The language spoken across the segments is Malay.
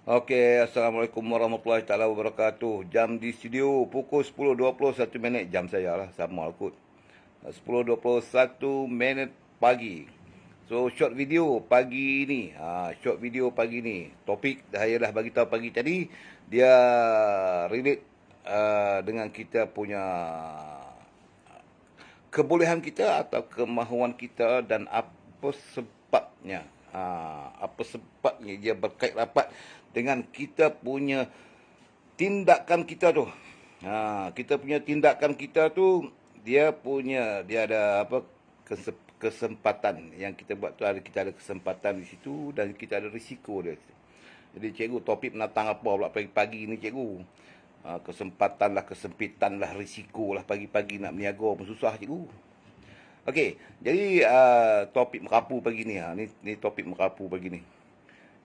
Okey, Assalamualaikum warahmatullahi taala wabarakatuh. Jam di studio pukul 10.21 jam saya lah, sama lah kot. 10.21 pagi. So, short video pagi ni. Short video pagi ni. Topik saya dah bagi tahu pagi tadi, dia relate dengan kita punya kebolehan kita atau kemahuan kita dan apa sebabnya. Apa sebabnya dia berkait rapat dengan kita punya tindakan kita tu. Kita punya tindakan kita tu, dia ada apa, kesempatan yang kita buat tu, kita ada kesempatan di situ dan kita ada risiko dia. Jadi cikgu, topik menatang apa pula pagi-pagi ni cikgu? Kesempatan lah, kesempitan lah, risiko lah, pagi-pagi nak berniaga pun susah cikgu. Okey, jadi topik merapu pagi ni, ni topik merapu pagi ni.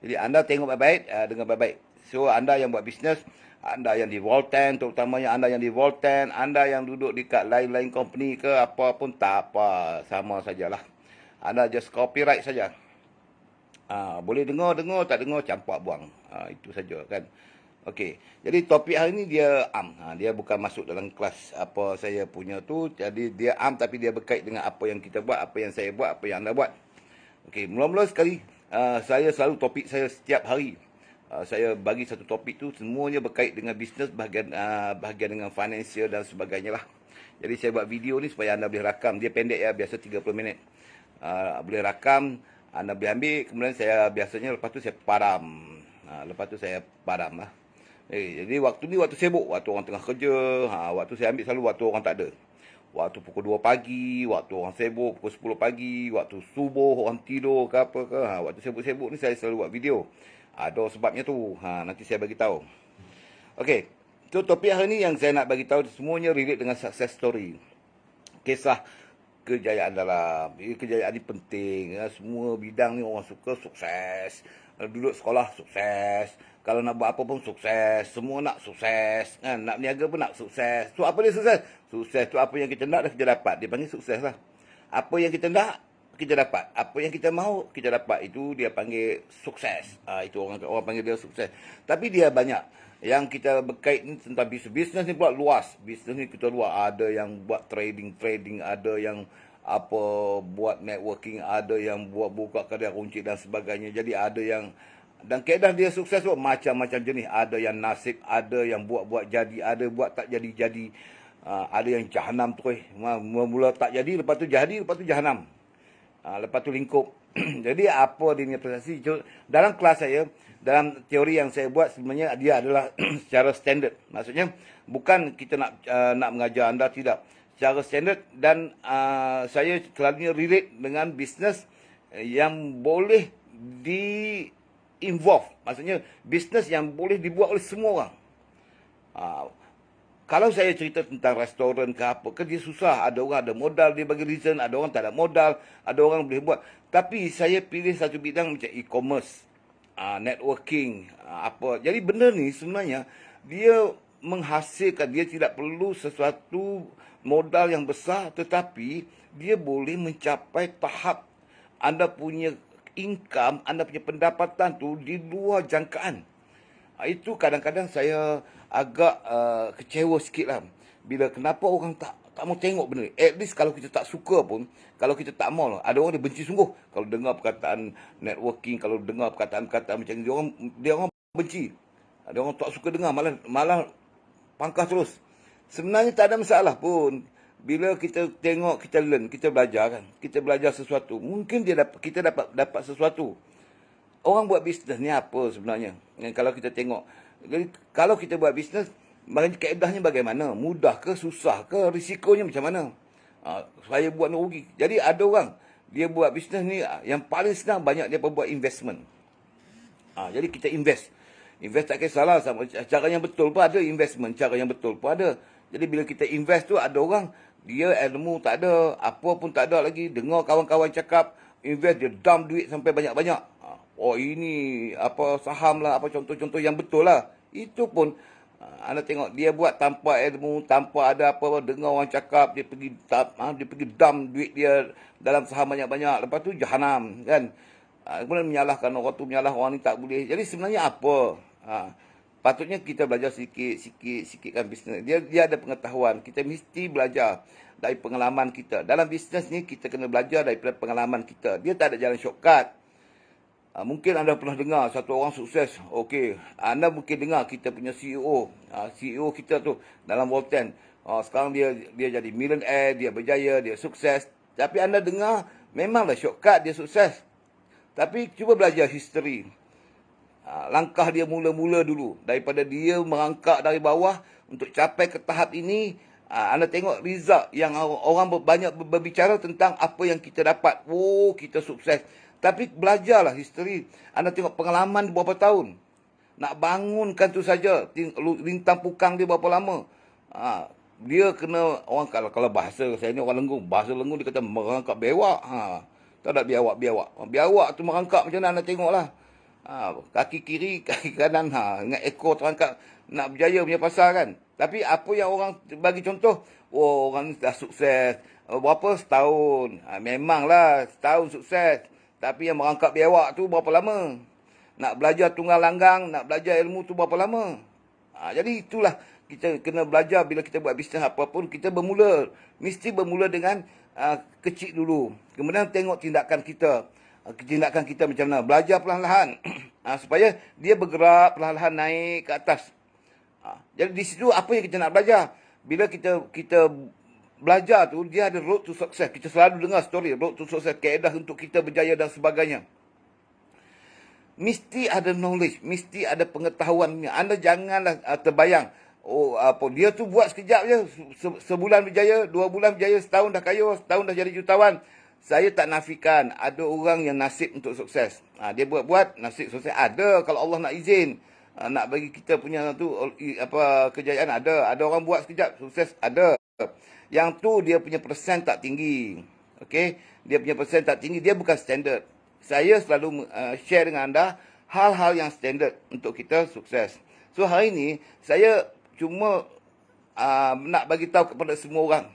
Jadi anda tengok baik-baik, dengar baik-baik. So anda yang buat bisnes, anda yang di Volten, terutamanya anda yang di Volten, anda yang duduk dekat lain-lain company ke apa pun tak apa, sama sajalah. Anda just copyright saja. Boleh dengar, tak dengar, campak buang. Itu saja kan. Okey, jadi topik hari ni dia am. Dia bukan masuk dalam kelas apa saya punya tu. Jadi dia am tapi dia berkait dengan apa yang kita buat, apa yang saya buat, apa yang anda buat. Okey, mula-mula sekali, saya selalu topik saya setiap hari. Saya bagi satu topik tu, semuanya berkait dengan bisnes, bahagian dengan financial dan sebagainya lah. Jadi saya buat video ni supaya anda boleh rakam. Dia pendek ya, biasa 30 minit. Boleh rakam, anda boleh ambil, kemudian saya biasanya lepas tu saya padam. Lepas tu saya padam lah. Jadi waktu ni waktu sibuk, waktu orang tengah kerja, waktu saya ambil selalu waktu orang tak ada. Waktu pukul 2 pagi, waktu orang sibuk, pukul 10 pagi, waktu subuh orang tidur ke apa ke. Waktu sibuk-sibuk ni saya selalu buat video. Ada sebabnya tu. Nanti saya bagi tahu. Okey. So topik hari ni yang saya nak bagi tahu semuanya relate dengan success story. Kisah kejayaan dalam. Kejayaan ni penting. Semua bidang ni orang suka sukses. Duduk sekolah sukses. Kalau nak buat apa pun sukses. Semua nak sukses. Nak berniaga pun nak sukses. So apa dia sukses? Sukses tu apa yang kita nak dan kita dapat. Dia panggil sukses lah. Apa yang kita nak, kita dapat. Apa yang kita mahu, kita dapat. Itu dia panggil sukses. Itu orang panggil dia sukses. Tapi dia banyak. Yang kita berkait ni tentang bisnes. Bisnes ni pula luas. Bisnes ni kita luas. Ada yang buat trading. Ada yang buat networking. Ada yang buat buka kedai runcit dan sebagainya. Jadi ada yang, dan keadaan dia sukses tu macam-macam jenis. Ada yang nasib, ada yang buat-buat jadi, ada buat tak jadi-jadi. Ada yang jahanam terus. Mula tak jadi, lepas tu jadi, lepas tu jahanam. Lepas tu lingkup. Jadi apa dia punya prestasi? Dalam kelas saya, dalam teori yang saya buat sebenarnya dia adalah secara standard. Maksudnya bukan kita nak mengajar anda, tidak. Secara standard, dan saya selalunya relate dengan bisnes yang boleh involve. Maksudnya bisnes yang boleh dibuat oleh semua orang. Kalau saya cerita tentang restoran ke apa ke, dia susah. Ada orang ada modal, dia bagi reason. Ada orang tak ada modal. Ada orang boleh buat. Tapi saya pilih satu bidang macam e-commerce, networking, apa. Jadi benda ni sebenarnya dia menghasilkan, dia tidak perlu sesuatu modal yang besar, tetapi dia boleh mencapai tahap anda punya income, anda punya pendapatan tu di luar jangkaan. Itu kadang-kadang saya agak kecewa sikit lah. Bila kenapa orang tak mau tengok benda ni. At least kalau kita tak suka pun, kalau kita tak mau, ada orang dia benci sungguh. Kalau dengar perkataan networking, kalau dengar perkataan-perkataan macam ni, dia orang benci. Ada orang tak suka dengar, malah pangkah terus. Sebenarnya tak ada masalah pun. Bila kita tengok, kita learn, kita belajar kan. Kita belajar sesuatu. Mungkin kita dapat sesuatu. Orang buat bisnes ni apa sebenarnya? Kalau kita tengok. Jadi, kalau kita buat bisnes, kaedahnya bagaimana? Mudah ke, susah ke, risikonya macam mana? Saya buat nak rugi. Jadi ada orang, dia buat bisnes ni, yang paling senang banyak dia buat investment. Jadi kita invest. Invest tak kisahlah, sama cara yang betul pun ada investment, cara yang betul pun ada. Jadi bila kita invest tu, ada orang, dia ilmu tak ada, apa pun tak ada lagi, dengar kawan-kawan cakap, invest, dia dump duit sampai banyak-banyak. Oh ini apa saham lah, apa contoh-contoh yang betul lah. Itu pun anda tengok dia buat tanpa ilmu, tanpa ada apa, dengar orang cakap, dia pergi dump duit dia dalam saham banyak-banyak. Lepas tu jahanam kan. Kemudian menyalahkan orang tu, menyalah orang ni tak boleh. Jadi sebenarnya apa? Patutnya kita belajar sikit kan bisnes. Dia ada pengetahuan. Kita mesti belajar dari pengalaman kita. Dalam bisnes ni kita kena belajar daripada pengalaman kita. Dia tak ada jalan shortcut. Mungkin anda pernah dengar satu orang sukses. Okey, anda mungkin dengar kita punya CEO. CEO kita tu dalam Volten. Sekarang dia jadi millionaire, dia berjaya, dia sukses. Tapi anda dengar memanglah shortcut dia sukses. Tapi cuba belajar history. Langkah dia mula-mula dulu. Daripada dia merangkak dari bawah untuk capai ke tahap ini. Anda tengok result yang orang banyak berbicara tentang apa yang kita dapat. Oh, kita sukses. Tapi belajarlah history. Anda tengok pengalaman berapa tahun. Nak bangunkan tu saja. Lintang pukang dia berapa lama. Dia kena, orang kalau bahasa saya ni orang Lenggong. Bahasa Lenggong dia kata merangkak biawak. Tak ada biawak. Biawak tu merangkak macam mana anda tengoklah. Kaki kiri, kaki kanan. Dengan ekor terangkat. Nak berjaya punya pasal kan. Tapi apa yang orang bagi contoh. Oh, orang ni dah sukses. Berapa? Setahun. Memanglah setahun sukses. Tapi yang merangkak biawak tu berapa lama? Nak belajar tunggal langgang, nak belajar ilmu tu berapa lama? Jadi itulah kita kena belajar bila kita buat bisnes apapun. Kita bermula. Mesti bermula dengan kecil dulu. Kemudian tengok tindakan kita. Tindakan kita macam mana. Belajar perlahan-lahan. Supaya dia bergerak perlahan-lahan naik ke atas. Jadi di situ apa yang kita nak belajar? Bila kita belajar tu, dia ada road to success. Kita selalu dengar story road to success, kaedah untuk kita berjaya dan sebagainya. Mesti ada knowledge, mesti ada pengetahuan. Anda janganlah terbayang, oh apa dia tu buat sekejap je, sebulan berjaya, 2 bulan berjaya, setahun dah kaya, setahun dah jadi jutawan. Saya tak nafikan ada orang yang nasib untuk sukses. Dia buat nasib sukses ada kalau Allah nak izin. Nak bagi kita punya tu kejayaan ada orang buat sekejap sukses ada. Yang tu dia punya persen tak tinggi. Okey, dia punya persen tak tinggi, dia bukan standard. Saya selalu share dengan anda hal-hal yang standard untuk kita sukses. So hari ini saya cuma nak bagi tahu kepada semua orang.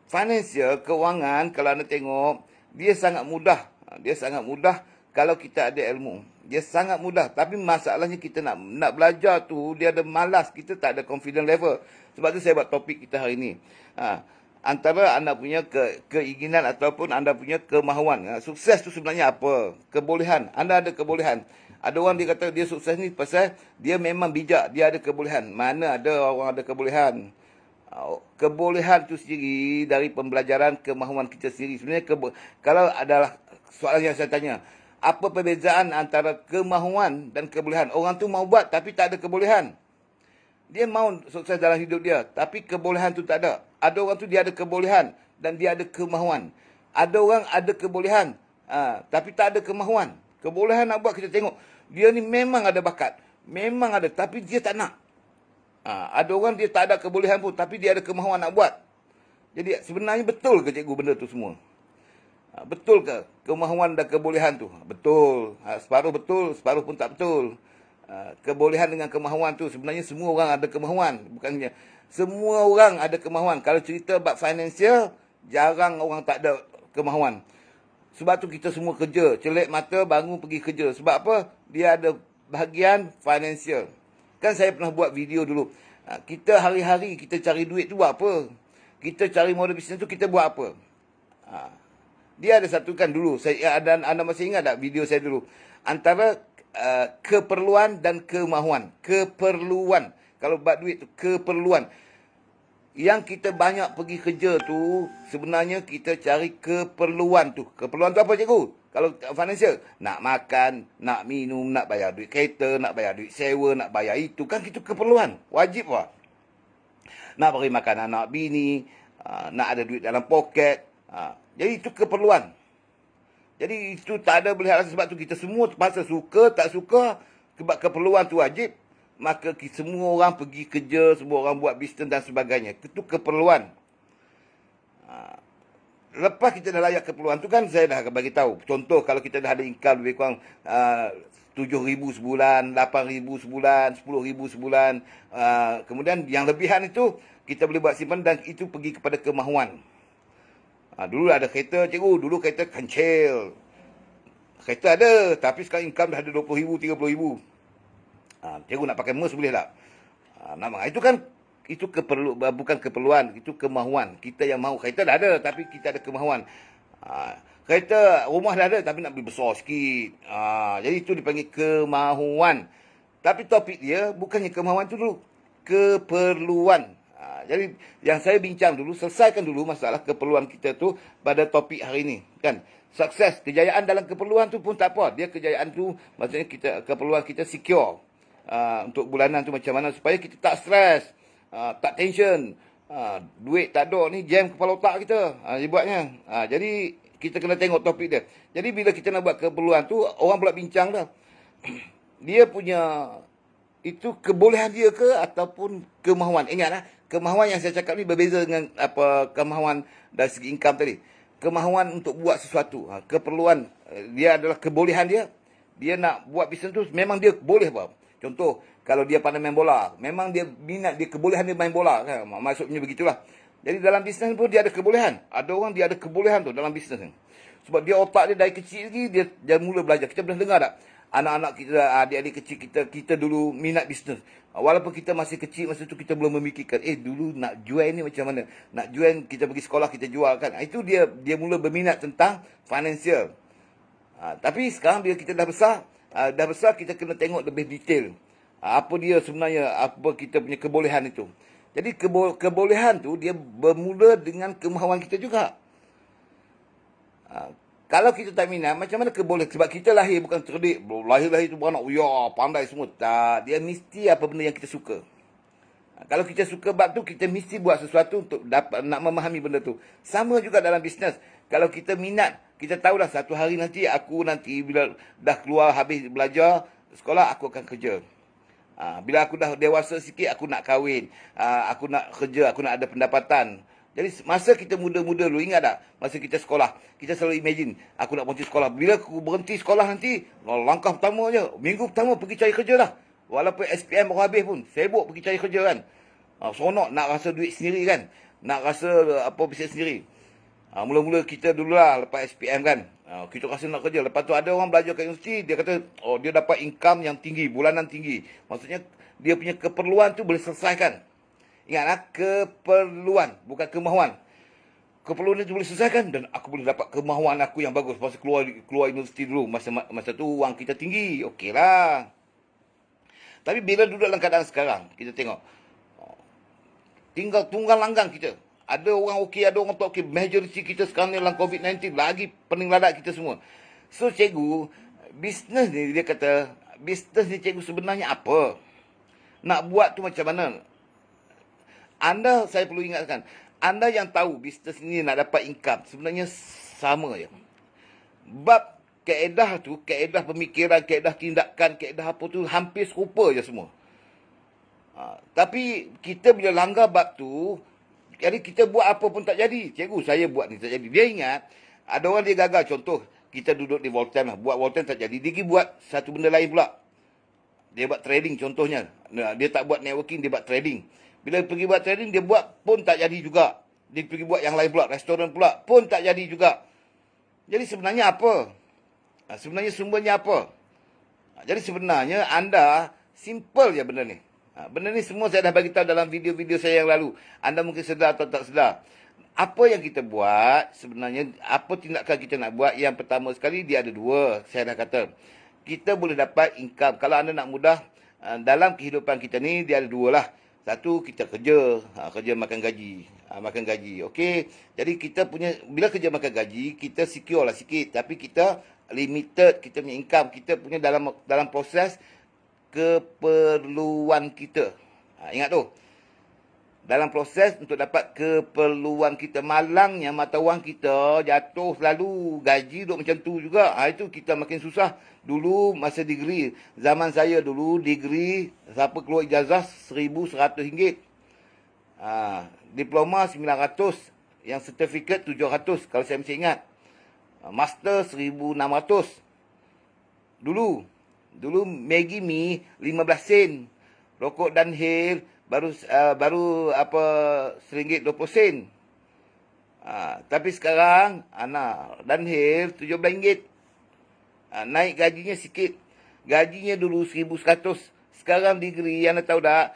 Financial, kewangan kalau anda tengok, dia sangat mudah. Dia sangat mudah kalau kita ada ilmu. Dia sangat mudah. Tapi masalahnya kita nak belajar tu, dia ada malas. Kita tak ada confidence level. Sebab tu saya buat topik kita hari ini. Antara anda punya keinginan ataupun anda punya kemahuan. Sukses tu sebenarnya apa? Kebolehan. Anda ada kebolehan. Ada orang dia kata dia sukses ni pasal dia memang bijak. Dia ada kebolehan. Mana ada orang ada kebolehan? Kebolehan tu sendiri dari pembelajaran kemahuan kita sendiri. Sebenarnya kalau adalah soalan yang saya tanya, apa perbezaan antara kemahuan dan kebolehan? Orang tu mau buat tapi tak ada kebolehan. Dia mau sukses dalam hidup dia, tapi kebolehan tu tak ada. Ada orang tu dia ada kebolehan dan dia ada kemahuan. Ada orang ada kebolehan, tapi tak ada kemahuan. Kebolehan nak buat kita tengok, dia ni memang ada bakat, memang ada, tapi dia tak nak. Ada orang dia tak ada kebolehan pun, tapi dia ada kemahuan nak buat. Jadi sebenarnya betul ke cikgu benda tu semua? Betul ke kemahuan dan kebolehan tu? Betul. Separuh betul, separuh pun tak betul. Kebolehan dengan kemahuan tu sebenarnya semua orang ada kemahuan. Bukannya semua orang ada kemahuan. Kalau cerita bab financial, jarang orang tak ada kemahuan. Sebab tu kita semua kerja. Celik mata, bangun pergi kerja. Sebab apa? Dia ada bahagian financial. Kan saya pernah buat video dulu. Kita hari-hari kita cari duit tu buat apa? Kita cari modal bisnes tu kita buat apa? Dia ada satu kan dulu. Anda masih ingat tak video saya dulu? Antara keperluan dan kemahuan. Keperluan. Kalau buat duit tu, keperluan. Yang kita banyak pergi kerja tu, sebenarnya kita cari keperluan tu. Keperluan tu apa cikgu? Kalau financial, nak makan, nak minum, nak bayar duit kereta, nak bayar duit sewa, nak bayar itu. Kan itu keperluan. Wajib lah. Nak beri makan anak bini, nak ada duit dalam poket. Jadi itu keperluan. Jadi itu tak ada boleh alasan. Sebab tu kita semua terpaksa suka, tak suka. Sebab keperluan tu wajib. Maka semua orang pergi kerja, semua orang buat bisnes dan sebagainya. Itu keperluan. Lepas kita dah layak keperluan tu kan saya dah bagi tahu. Contoh kalau kita dah ada income lebih kurang 7,000 sebulan, 8,000 sebulan, 10,000 sebulan. Kemudian yang lebihan itu kita boleh buat simpan dan itu pergi kepada kemahuan. Dulu ada kereta cikgu, dulu kereta kancil. Kereta ada, tapi sekarang income dah ada 20,000, 30,000. Cikgu nak pakai MERS boleh tak? Itu kan bukan keperluan, itu kemahuan. Kita yang mahu. Kereta dah ada tapi kita ada kemahuan. Kereta rumah dah ada tapi nak beli besar sikit. Jadi itu dipanggil kemahuan. Tapi topik dia bukannya kemahuan tu dulu, keperluan. Jadi yang saya bincang dulu, selesaikan dulu masalah keperluan kita tu pada topik hari ini, kan? Sukses, kejayaan dalam keperluan tu pun tak apa. Dia kejayaan tu maksudnya keperluan kita secure. Untuk bulanan tu macam mana supaya kita tak stres, tak tension. Duit tak ada ni jam kepala otak kita. Dia buatnya. Jadi kita kena tengok topik dia. Jadi bila kita nak buat keperluan tu, orang pula bincang dah. Dia punya itu kebolehan dia ke ataupun kemahuan. Ingatlah, kemahuan yang saya cakap ni berbeza dengan kemahuan dari segi income tadi. Kemahuan untuk buat sesuatu. Keperluan dia adalah kebolehan dia. Dia nak buat bisnes tu memang dia boleh buat. Contoh, kalau dia pandai main bola, memang dia minat, dia kebolehan dia main bola, kan? Maksudnya begitulah. Jadi dalam bisnes pun dia ada kebolehan. Ada orang dia ada kebolehan tu dalam bisnes ni. Sebab dia otak dia dari kecil lagi dia mula belajar. Kita pernah dengar tak? Anak-anak kita, adik-adik kecil kita dulu minat bisnes. Walaupun kita masih kecil, masa tu kita belum memikirkan, dulu nak jual ni macam mana? Nak jual, kita pergi sekolah, kita jual, kan? Itu dia mula berminat tentang financial. Tapi sekarang bila kita dah besar kita kena tengok lebih detail. Apa dia sebenarnya, apa kita punya kebolehan itu. Jadi kebolehan tu dia bermula dengan kemahuan kita juga. Kalau kita tak minat, macam mana kebolehan? Sebab kita lahir bukan cerdik. Lahir-lahir tu beranak, pandai semua. Tak, dia mesti apa benda yang kita suka. Kalau kita suka bab tu, kita mesti buat sesuatu untuk nak memahami benda tu. Sama juga dalam bisnes. Kalau kita minat, kita tahu dah satu hari nanti bila dah keluar habis belajar sekolah, aku akan kerja. Bila aku dah dewasa sikit, aku nak kahwin. Aku nak kerja, aku nak ada pendapatan. Jadi masa kita muda-muda dulu, ingat tak? Masa kita sekolah, kita selalu imagine, aku nak berhenti sekolah. Bila aku berhenti sekolah nanti, langkah pertama je, minggu pertama pergi cari kerja dah. Walaupun SPM baru habis pun, sibuk pergi cari kerja kan. Seronok nak rasa duit sendiri kan. Nak rasa bisnes sendiri. Mula-mula kita dululah lepas SPM kan. Kita rasa nak kerja. Lepas tu ada orang belajar kat universiti, dia kata, dia dapat income yang tinggi, bulanan tinggi. Maksudnya, dia punya keperluan tu boleh selesaikan. Ingatlah, keperluan, bukan kemahuan. Keperluan itu boleh selesaikan dan aku boleh dapat kemahuan aku yang bagus. Masa keluar universiti dulu, masa tu wang kita tinggi, okeylah. Tapi bila duduk dalam keadaan sekarang, kita tengok, tinggal tunggal langgang kita. Ada orang okey, ada orang tak okey. Majoriti kita sekarang ni dalam COVID-19, lagi pening ladak kita semua. So cikgu, bisnes ni dia kata, bisnes ni cikgu sebenarnya apa? Nak buat tu macam mana? Saya perlu ingatkan, anda yang tahu bisnes ni nak dapat income, sebenarnya sama je. Bab kaedah tu, kaedah pemikiran, kaedah tindakan, kaedah apa tu, hampir serupa je semua. Tapi kita bila langgar bab tu, jadi kita buat apa pun tak jadi. Cikgu, saya buat ni tak jadi. Dia ingat, ada orang dia gagal. Contoh, kita duduk di Voltan lah. Buat Voltan tak jadi. Dia pergi buat satu benda lain pula. Dia buat trading contohnya. Dia tak buat networking, dia buat trading. Bila pergi buat trading, dia buat pun tak jadi juga. Dia pergi buat yang lain pula, restoran pula, pun tak jadi juga. Jadi sebenarnya apa? Sebenarnya sumbernya apa? Jadi sebenarnya anda, simple je benda ni. Benda ni semua saya dah bagi tahu dalam video-video saya yang lalu. Anda mungkin sedar atau tak sedar. Apa yang kita buat, sebenarnya, apa tindakan kita nak buat, yang pertama sekali, dia ada dua, saya dah kata. Kita boleh dapat income. Kalau anda nak mudah, dalam kehidupan kita ni, dia ada dua lah. Satu, kita kerja. Kerja makan gaji. Makan gaji. Okey. Jadi kita punya, bila kerja makan gaji, kita secure lah sikit. Tapi kita limited, kita punya income. Kita punya dalam proses keperluan kita. Ingat tu. Dalam proses untuk dapat keperluan kita, malangnya mata wang kita jatuh selalu, gaji duduk macam tu juga. Itu kita makin susah. Dulu masa degree, zaman saya dulu degree, siapa keluar ijazah RM1,100. Diploma RM900, yang sertifikat RM700 kalau saya masih ingat. Master RM1,600. Dulu Maggi Mi 15 sen. Rokok Dunhill baru RM1.20. Tapi sekarang Dunhill RM17. Naik gajinya sikit. Gajinya dulu RM1,100, sekarang degree, anda tahu tak,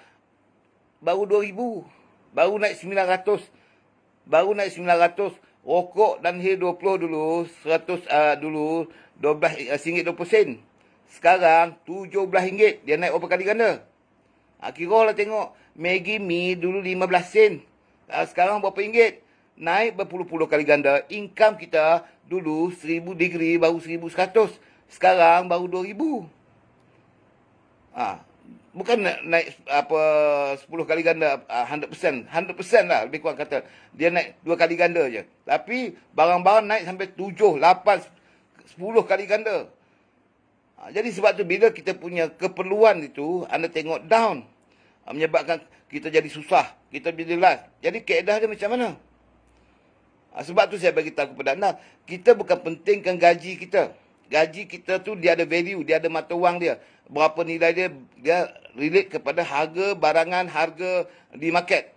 baru 2,000. Baru naik 900. Baru naik 900. Rokok Dunhill 20 dulu, 100 dulu, 12 RM20. Sekarang RM17. Dia naik berapa kali ganda? Kira lah tengok. Maggi Mi dulu 15 sen. Sekarang berapa ringgit? Naik berpuluh-puluh kali ganda. Income kita dulu 1000 degree baru 1100. Sekarang baru 2000. Bukan naik apa 10 kali ganda 100%. 100% lah lebih kurang kata. Dia naik 2 kali ganda je. Tapi barang-barang naik sampai 7, 8, 10 kali ganda. Jadi sebab tu bila kita punya keperluan itu, anda tengok down. Menyebabkan kita jadi susah. Kita jadi last. Jadi kaedah dia macam mana? Sebab tu saya bagi tahu kepada anda, kita bukan pentingkan gaji kita. Gaji kita tu dia ada value, dia ada mata wang dia. Berapa nilai dia, dia relate kepada harga barangan, harga di market.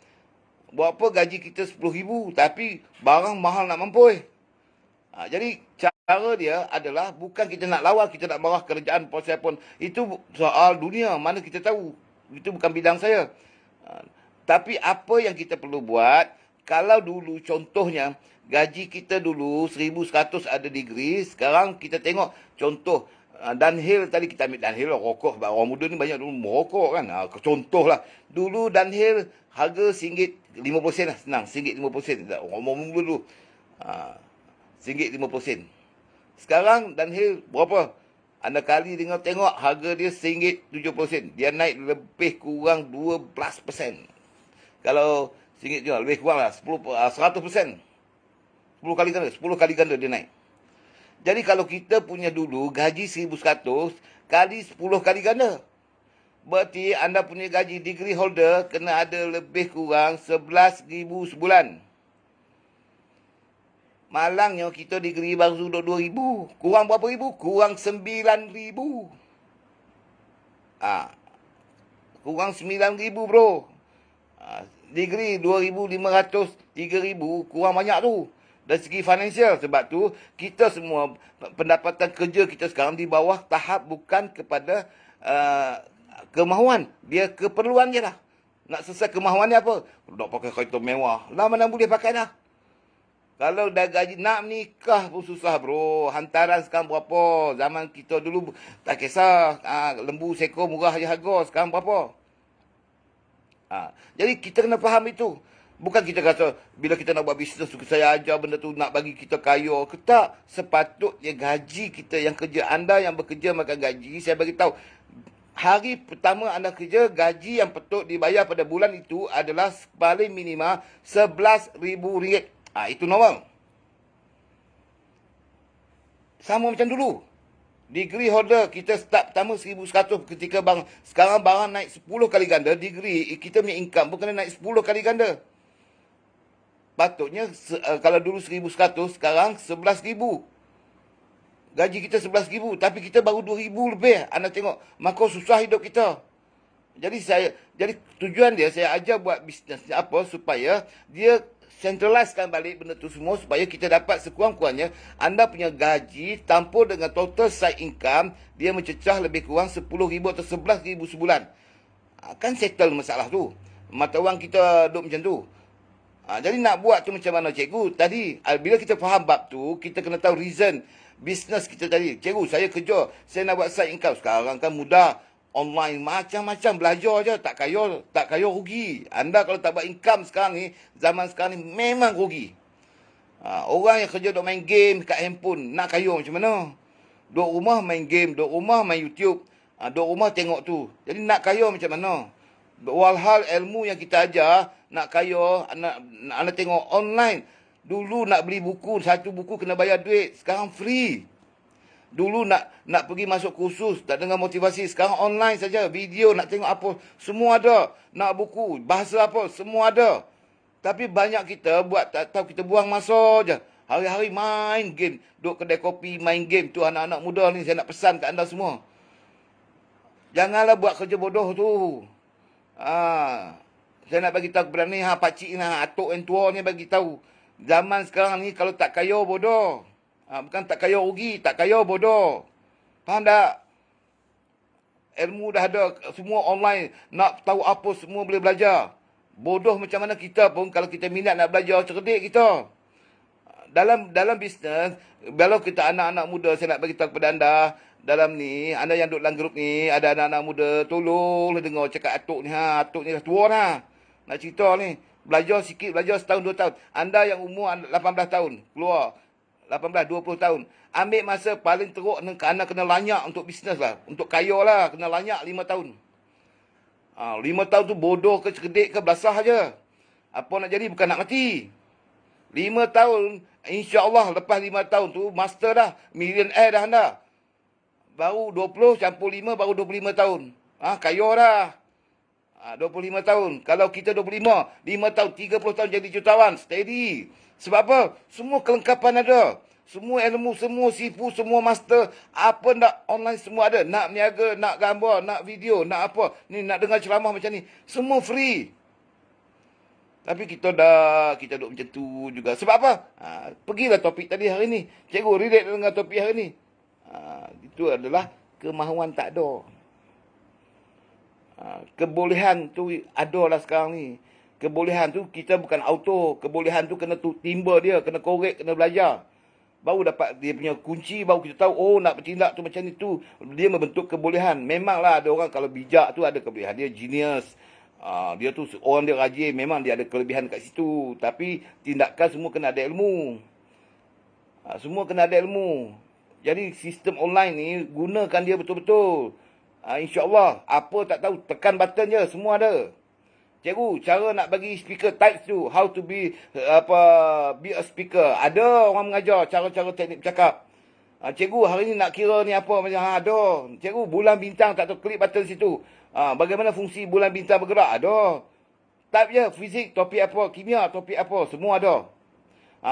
Berapa gaji kita 10,000 tapi barang mahal nak mampus. Jadi cara dia adalah bukan kita nak lawan, kita nak marah kerajaan pasal pun. Itu soal dunia, mana kita tahu. Itu bukan bidang saya. Tapi apa yang kita perlu buat, kalau dulu contohnya, gaji kita dulu 1,100 ada degree, sekarang kita tengok contoh, Dunhill tadi kita ambil Dunhill lah, rokok. Orang muda ni banyak dulu merokok kan. Contoh lah. Dulu Dunhill harga RM1.50 lah, senang. RM1.50. Orang muda dulu. RM1.50. Sekarang Dunhill berapa? Anda kali dengan tengok harga dia RM1.70. Dia naik lebih kurang 12%. Kalau RM1 je lebih kurang lah 100%. 10 kali ganda. 10 kali ganda dia naik. Jadi kalau kita punya dulu gaji 1,100 kali 10 kali ganda. Berarti anda punya gaji degree holder kena ada lebih kurang 11,000 sebulan. Malangnya kita degree baru 2,000. Kurang berapa ribu? Kurang 9,000. Kurang 9,000 bro. Degree 2,500, 3,000 kurang banyak tu. Dari segi financial. Sebab tu, kita semua pendapatan kerja kita sekarang di bawah tahap bukan kepada kemahuan. Dia keperluan je lah. Nak selesai kemahuan dia apa? Nak pakai kereta mewah. Lah mana boleh pakai dah. Kalau dah gaji, nak nikah pun susah bro. Hantaran sekarang berapa? Zaman kita dulu tak kisah. Lembu sekor murah je harga. Sekarang berapa? Jadi kita kena faham itu. Bukan kita kata, bila kita nak buat bisnes, saya ajar benda tu nak bagi kita kaya. Tak. Sepatutnya gaji kita yang kerja. Anda yang bekerja makan gaji, saya bagi tahu. Hari pertama anda kerja, gaji yang patut dibayar pada bulan itu adalah paling minima RM11,000. Itu normal. Sama macam dulu. Degree holder, kita start pertama 1,100 ketika sekarang barang naik 10 kali ganda. Degree, kita punya income pun kena naik 10 kali ganda. Patutnya, kalau dulu 1,100, sekarang 11,000. Gaji kita 11,000, tapi kita baru 2,000 lebih. Anda tengok, maka susah hidup kita. Jadi tujuan dia, saya ajar buat bisnes apa, supaya dia centralizekan balik benda tu semua, supaya kita dapat sekurang-kurangnya, anda punya gaji, tampur dengan total side income, dia mencecah lebih kurang 10,000 atau 11,000 sebulan. Kan settle masalah tu. Mata wang kita duduk macam tu. Jadi nak buat tu macam mana cikgu? Tadi, bila kita faham bab tu, kita kena tahu reason bisnes kita tadi. Cikgu, saya kerja, saya nak buat side income. Sekarang kan mudah. Online, macam-macam belajar je. Tak kaya rugi. Anda kalau tak buat income sekarang ni, zaman sekarang ni memang rugi. Orang yang kerja duk main game kat handphone, nak kaya macam mana? Duk rumah main game, duk rumah main YouTube, duk rumah tengok tu. Jadi nak kaya macam mana? Walhal ilmu yang kita ajar, nak kaya, anda tengok online. Dulu nak beli buku, satu buku kena bayar duit. Sekarang free. Dulu nak pergi masuk kursus, tak dengar motivasi. Sekarang online saja. Video, nak tengok apa, semua ada. Nak buku, bahasa apa, semua ada. Tapi banyak kita buat, tak tahu, kita buang masa je. Hari-hari main game. Duduk kedai kopi, main game. Tu anak-anak muda ni, saya nak pesan kat anda semua. Janganlah buat kerja bodoh tu. Saya nak bagi tahu kepada ni, pakcik ni, atuk yang tua ni bagi tahu. Zaman sekarang ni, kalau tak kaya, bodoh. Bukan tak kaya rugi, tak kaya bodoh. Faham tak? Ilmu dah ada. Semua online. Nak tahu apa semua boleh belajar. Bodoh macam mana kita pun kalau kita minat nak belajar, cerdik kita. Dalam bisnes, kalau kita anak-anak muda, saya nak bagi tahu kepada anda, dalam ni, anda yang duduk dalam grup ni, ada anak-anak muda, tolonglah dengar cakap Atuk ni. Atuk ni dah tua dah. Nak cerita ni. Belajar sikit, belajar setahun, 2 tahun. Anda yang umur 18 tahun, keluar. 18, 20 tahun. Ambil masa paling teruk, anda kena lanyak untuk bisnes lah. Untuk kaya lah, kena lanyak 5 tahun. 5 tahun tu bodoh ke cerdik ke, belasah je. Apa nak jadi, bukan nak mati. 5 tahun, insya-Allah lepas 5 tahun tu, master dah. Millionaire dah anda. Baru 20 campur 5, baru 25 tahun. Kaya dah. 25 tahun. Kalau kita 25, 5 tahun, 30 tahun jadi jutawan. Steady. Sebab apa? Semua kelengkapan ada. Semua ilmu, semua sifu, semua master. Apa nak online semua ada. Nak meniaga, nak gambar, nak video, nak apa. Ni nak dengar ceramah macam ni. Semua free. Tapi kita duduk macam tu juga. Sebab apa? Pergilah topik tadi hari ni. Cikgu relate dengan topik hari ni. Itu adalah kemahuan tak ada. Kebolehan tu ada lah sekarang ni. Kebolehan tu kita bukan auto. Kebolehan tu kena timba dia. Kena korek, kena belajar. Baru dapat dia punya kunci. Baru kita tahu, nak bertindak tu macam ni tu. Dia membentuk kebolehan. Memanglah ada orang kalau bijak tu ada kebolehan. Dia genius. Dia tu orang dia rajin, memang dia ada kelebihan kat situ. Tapi tindakan semua kena ada ilmu. Semua kena ada ilmu. Jadi sistem online ni gunakan dia betul-betul. InsyaAllah. Apa tak tahu, tekan button je, semua ada. Cikgu, cara nak bagi speaker types tu, how to be a speaker. Ada orang mengajar cara-cara teknik bercakap. Cikgu, hari ni nak kira ni apa macam ada. Cikgu, bulan bintang tak tahu, klik button situ. Bagaimana fungsi bulan bintang bergerak? Ada. Type je, fizik, topik apa, kimia, topik apa, semua ada.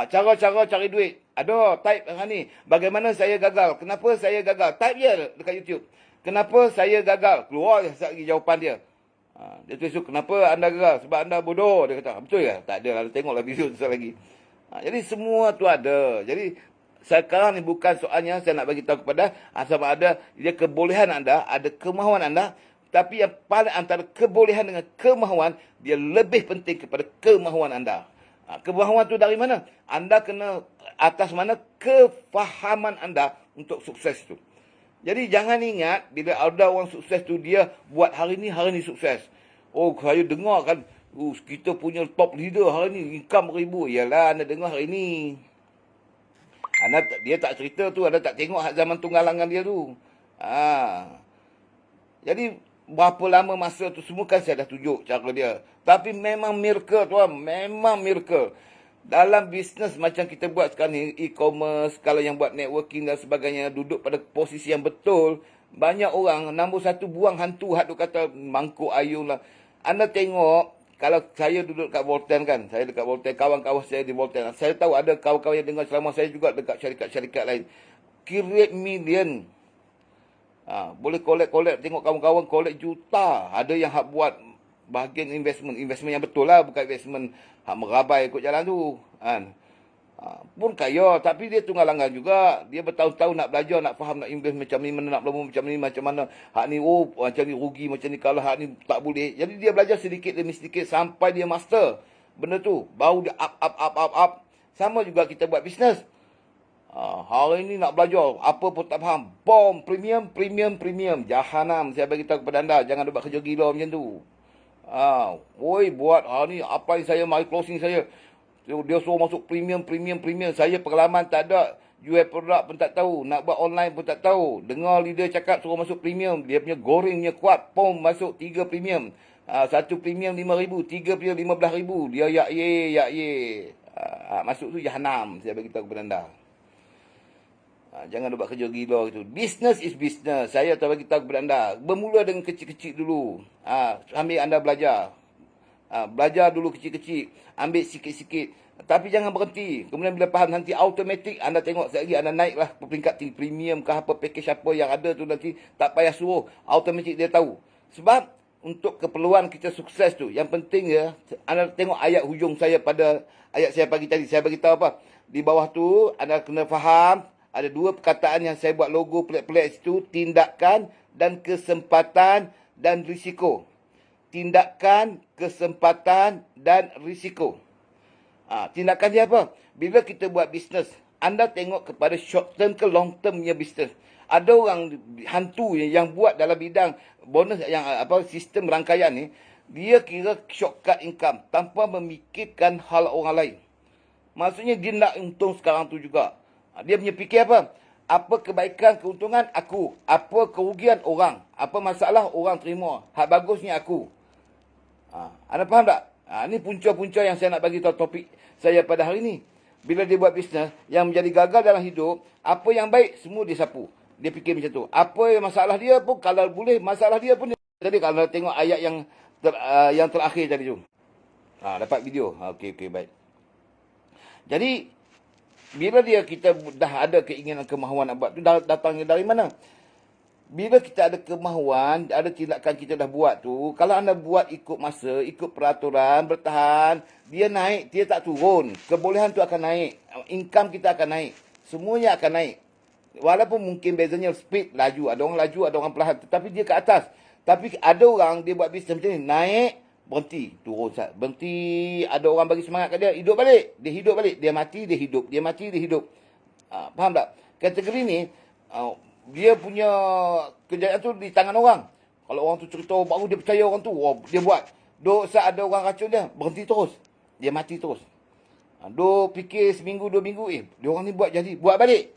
Cara-cara cari duit. Ada, type hari ni. Bagaimana saya gagal? Kenapa saya gagal? Type je dekat YouTube. Kenapa saya gagal? Keluar je lagi jawapan dia. Dia tulis, kenapa anda gagal? Sebab anda bodoh. Dia kata, betul ke? Tak ada lah, tengoklah video tu lagi. Jadi semua tu ada. Jadi sekarang ni bukan soalnya saya nak bagi tahu kepada sama ada dia kebolehan anda, ada kemahuan anda. Tapi yang paling antara kebolehan dengan kemahuan, dia lebih penting kepada kemahuan anda. Kemahuan tu dari mana? Anda kena atas mana kefahaman anda untuk sukses tu. Jadi jangan ingat bila ada orang sukses tu dia buat hari ni sukses. Oh, saya dengar kan, kita punya top leader hari ni income ribu. Yalah, anda dengar hari ni. Dia tak cerita tu, anda tak tengok zaman tunggalangan dia tu. Jadi berapa lama masa tu semua kan saya dah tunjuk cara dia. Tapi memang miracle tuan, memang miracle. Dalam bisnes macam kita buat sekarang ni, e-commerce, kalau yang buat networking dan sebagainya, duduk pada posisi yang betul, banyak orang, nombor satu buang hantu, hak tu kata mangkuk ayun lah. Anda tengok, kalau saya duduk kat Volten kan, saya dekat Volten, kawan-kawan saya di Volten, saya tahu ada kawan-kawan yang dengar ceramah saya juga dekat syarikat-syarikat lain. Create million. Boleh collect, tengok kawan-kawan collect juta. Ada yang hak buat bahagian investment yang betul lah, bukan investment hak merabai ikut jalan tu kan. Pun kaya, tapi dia tunggalangan juga. Dia bertahun-tahun nak belajar, nak faham, nak invest macam ni, mana nak berlabur macam ni, macam mana hak ni, macam ni rugi, macam ni kalau hak ni tak boleh. Jadi dia belajar sedikit demi sedikit sampai dia master benda tu, baru dia up. Sama juga kita buat bisnes. Hari ni nak belajar, apa pun tak faham. Bom, premium. Jahanam, saya bagi tahu kepada anda. Jangan buat kerja gila macam tu. Buat hari ni, apa yang saya, mari closing saya. Dia suruh masuk premium. Saya pengalaman tak ada. Jual produk pun tak tahu. Nak buat online pun tak tahu. Dengar leader cakap suruh masuk premium. Dia punya gorengnya kuat. Pom, masuk 3 premium. 1 premium 5,000. 3 premium 15,000. Dia yak ye. Masuk tu jahanam, saya bagi tahu kepada anda. Jangan buat kerja gila gitu. Business is business. Saya tak bagi tahu kepada anda. Bermula dengan kecil-kecil dulu. Ambil anda belajar. Belajar dulu kecil-kecil. Ambil sikit-sikit. Tapi jangan berhenti. Kemudian bila faham nanti automatik, anda tengok sekali anda naiklah peringkat premium ke apa, package apa yang ada tu nanti. Tak payah suruh. Automatik dia tahu. Sebab untuk keperluan kita sukses tu, yang penting ya, anda tengok ayat hujung saya pada ayat saya pagi tadi. Saya bagi tahu apa? Di bawah tu anda kena faham. Ada 2 perkataan yang saya buat logo pelik-pelik situ. Tindakan dan kesempatan dan risiko. Tindakan, kesempatan dan risiko. Tindakan dia apa? Bila kita buat bisnes, anda tengok kepada short term ke long termnya bisnes. Ada orang hantu yang buat dalam bidang bonus yang sistem rangkaian ni, dia kira shortcut income tanpa memikirkan hal orang lain. Maksudnya dia nak untung sekarang tu juga. Dia punya fikir apa? Apa kebaikan, keuntungan aku. Apa kerugian orang. Apa masalah orang terima. Hak bagusnya aku. Anda faham tak? Ini punca-punca yang saya nak bagi tahu topik saya pada hari ini. Bila dia buat bisnes yang menjadi gagal dalam hidup, apa yang baik semua dia sapu. Dia fikir macam tu. Apa yang masalah dia pun, kalau boleh masalah dia pun. Jadi kalau tengok ayat yang terakhir tadi tu. Dapat video. Okey, baik. Jadi, bila kita dah ada keinginan, kemahuan nak buat tu, datangnya dari mana? Bila kita ada kemahuan, ada tindakan kita dah buat tu, kalau anda buat ikut masa, ikut peraturan, bertahan, dia naik, dia tak turun. Kebolehan tu akan naik. Income kita akan naik. Semuanya akan naik. Walaupun mungkin bezanya speed, laju. Ada orang laju, ada orang perlahan. Tetapi dia ke atas. Tapi ada orang, dia buat bisnes macam ni, naik, berhenti, turun. Berhenti, ada orang bagi semangat kat dia, hidup balik. Dia hidup balik. Dia mati, dia hidup. Dia mati, dia hidup. Faham tak? Kategori ni, dia punya kejayaan tu di tangan orang. Kalau orang tu cerita, baru dia percaya orang tu, dia buat. Saat ada orang racun dia, berhenti terus. Dia mati terus. Fikir seminggu, 2 minggu, dia orang ni buat jadi, buat balik.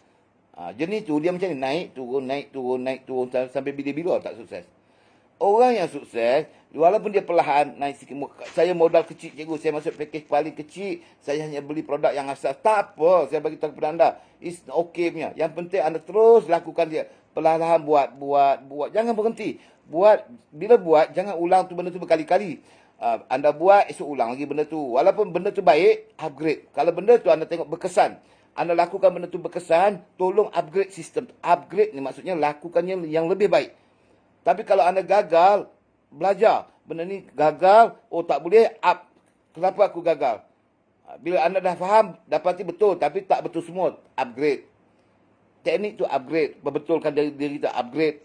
Jenis tu, dia macam ni, naik, turun, naik, turun, naik, turun, sampai bila-bila tak sukses. Orang yang sukses, walaupun dia perlahan, naik sikit. Saya modal kecil, cikgu. Saya masuk package paling kecil. Saya hanya beli produk yang asas. Tak apa, saya bagi tahu kepada anda. It's okay punya. Yang penting anda terus lakukan dia. Perlahan buat. Jangan berhenti. Bila buat, jangan ulang tu benda tu berkali-kali. Anda buat, esok ulang lagi benda tu. Walaupun benda tu baik, upgrade. Kalau benda tu anda tengok berkesan, anda lakukan benda tu berkesan, tolong upgrade sistem. Upgrade ni maksudnya lakukannya yang lebih baik. Tapi kalau anda gagal, belajar. Benda ni gagal, tak boleh, up. Kenapa aku gagal? Bila anda dah faham, dapati betul. Tapi tak betul semua, upgrade. Teknik tu upgrade. Berbetulkan diri kita, upgrade.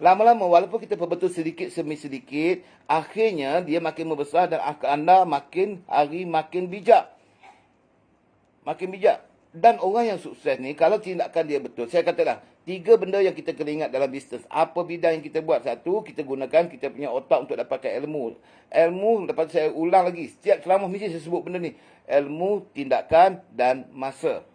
Lama-lama, walaupun kita berbetul sedikit demi sedikit, akhirnya dia makin membesar dan anda makin hari makin bijak. Makin bijak. Dan orang yang sukses ni, kalau tindakan dia betul, saya katalah, 3 benda yang kita kena ingat dalam bisnes. Apa bidang yang kita buat? 1, kita gunakan kita punya otak untuk dapatkan ilmu. Ilmu, dapat saya ulang lagi. Setiap ceramah mesti saya sebut benda ni. Ilmu, tindakan dan masa.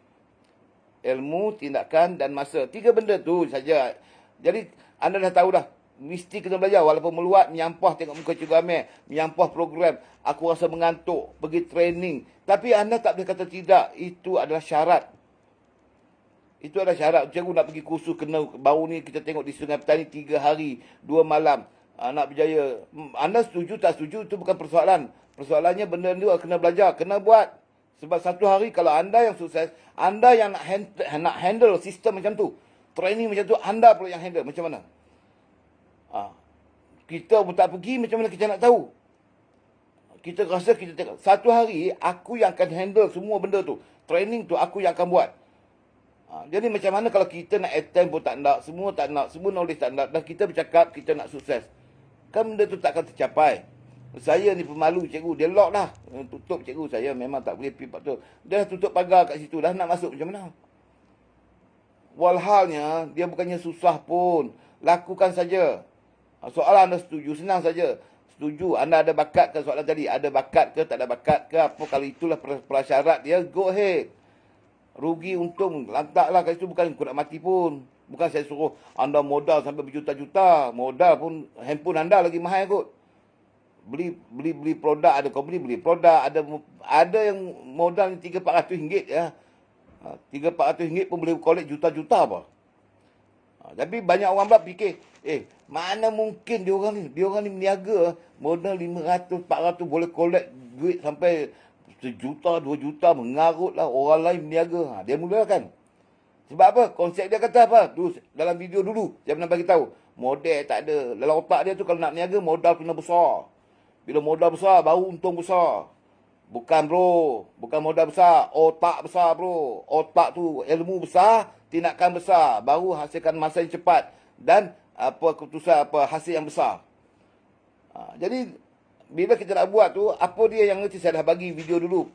Ilmu, tindakan dan masa. 3 benda tu saja. Jadi, anda dah tahu dah. Mesti kena belajar. Walaupun meluat, menyampah, tengok muka Cikgu Amir. Menyampah program. Aku rasa mengantuk. Pergi training. Tapi anda tak boleh kata tidak. Itu adalah syarat. Itu adalah syarat. Cikgu nak pergi kursus kena, baru ni kita tengok di Sungai Petani 3 hari, 2 malam. Nak berjaya. Anda setuju tak setuju, itu bukan persoalan. Persoalannya benda ni kena belajar, kena buat. Sebab satu hari kalau anda yang sukses, anda yang nak handle sistem macam tu, training macam tu, anda pula yang handle. Macam mana? Kita pun tak pergi, macam mana kita nak tahu? Kita rasa kita tengok. Satu hari, aku yang akan handle semua benda tu. Training tu, aku yang akan buat. Jadi macam mana kalau kita nak attend pun tak nak, semua tak nak, semua knowledge tak nak, dan kita bercakap kita nak sukses. Kan benda tu takkan tercapai. Saya ni pemalu cikgu, dia lock dah. Tutup cikgu, saya memang tak boleh pergi tu. Dia dah tutup pagar kat situ, dah nak masuk macam mana? Walhalnya, dia bukannya susah pun. Lakukan saja. Soalan anda setuju, senang saja. Setuju, anda ada bakat ke soalan tadi? Ada bakat ke, tak ada bakat ke? Apa kalau itulah prasyarat dia, go ahead. Rugi untung, lantaklah kat situ, bukan aku nak mati pun. Bukan saya suruh anda modal sampai berjuta-juta. Modal pun handphone anda lagi mahal kot. Beli produk, ada company beli produk, ada yang modal RM300-400 ya. RM300-400 pun boleh collect juta-juta apa. Tapi banyak orang pula fikir, mana mungkin dia orang ni meniaga modal RM500-400 boleh collect duit sampai RM1 juta, RM2 juta, mengarut lah orang lain berniaga. Dia mulakan. Sebab apa? Konsep dia kata apa? Dalam video dulu, saya pernah bagi tahu. Modal tak ada. Dalam otak dia tu kalau nak berniaga, modal kena besar. Bila modal besar, baru untung besar. Bukan bro. Bukan modal besar. Otak besar bro. Otak tu ilmu besar, tindakan besar. Baru hasilkan masa yang cepat. Dan keputusan, hasil yang besar. Jadi bila kita nak buat tu, apa dia yang nanti saya dah bagi video dulu.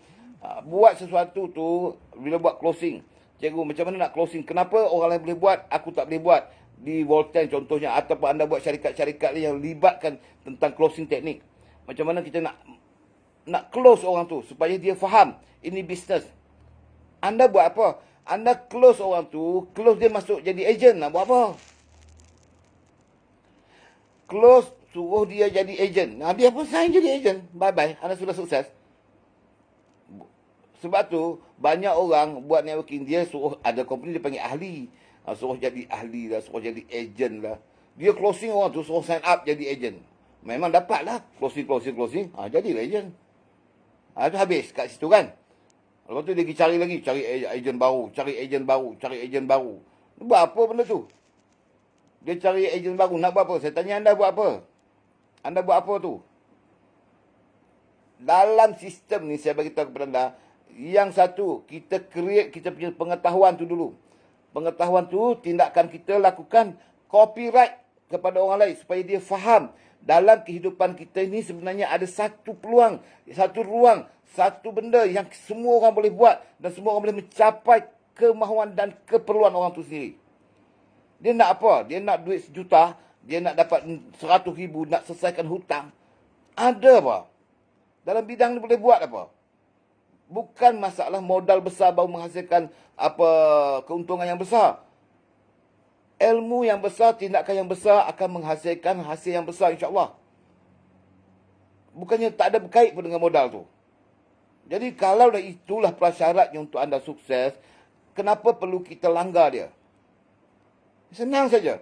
Buat sesuatu tu, bila buat closing. Cikgu, macam mana nak closing? Kenapa orang lain boleh buat, aku tak boleh buat? Di Volten contohnya, ataupun anda buat syarikat-syarikat yang libatkan tentang closing teknik. Macam mana kita nak close orang tu, supaya dia faham, ini bisnes. Anda buat apa? Anda close orang tu, close dia masuk jadi agent. Nak buat apa? Close, suruh dia jadi agent. Nah, dia pun sign jadi agent. Bye-bye, anda sudah sukses. Sebab tu, banyak orang buat networking, dia suruh, ada company dia panggil ahli. Suruh jadi ahli lah, suruh jadi agent lah. Dia closing orang tu, suruh sign up jadi agent. Memang dapat lah. Closing. Jadilah agent. Itu habis kat situ kan. Lepas tu dia pergi cari agent baru. Buat apa benda tu? Dia cari agent baru, nak buat apa? Saya tanya anda buat apa? Anda buat apa tu? Dalam sistem ni saya bagi tahu kepada anda, yang satu, kita create kita punya pengetahuan tu dulu. Pengetahuan tu, tindakan kita lakukan copyright kepada orang lain supaya dia faham dalam kehidupan kita ini sebenarnya ada satu peluang, satu ruang, satu benda yang semua orang boleh buat dan semua orang boleh mencapai kemahuan dan keperluan orang tu sendiri. Dia nak apa? Dia nak duit 1 juta, dia nak dapat 100 ribu, nak selesaikan hutang. Ada apa? Dalam bidang ni boleh buat apa? Bukan masalah modal besar baru menghasilkan keuntungan yang besar. Ilmu yang besar, tindakan yang besar akan menghasilkan hasil yang besar, insya-Allah. Bukannya tak ada berkait pun dengan modal tu. Jadi kalau dah itulah prasyaratnya untuk anda sukses, kenapa perlu kita langgar dia? Senang saja.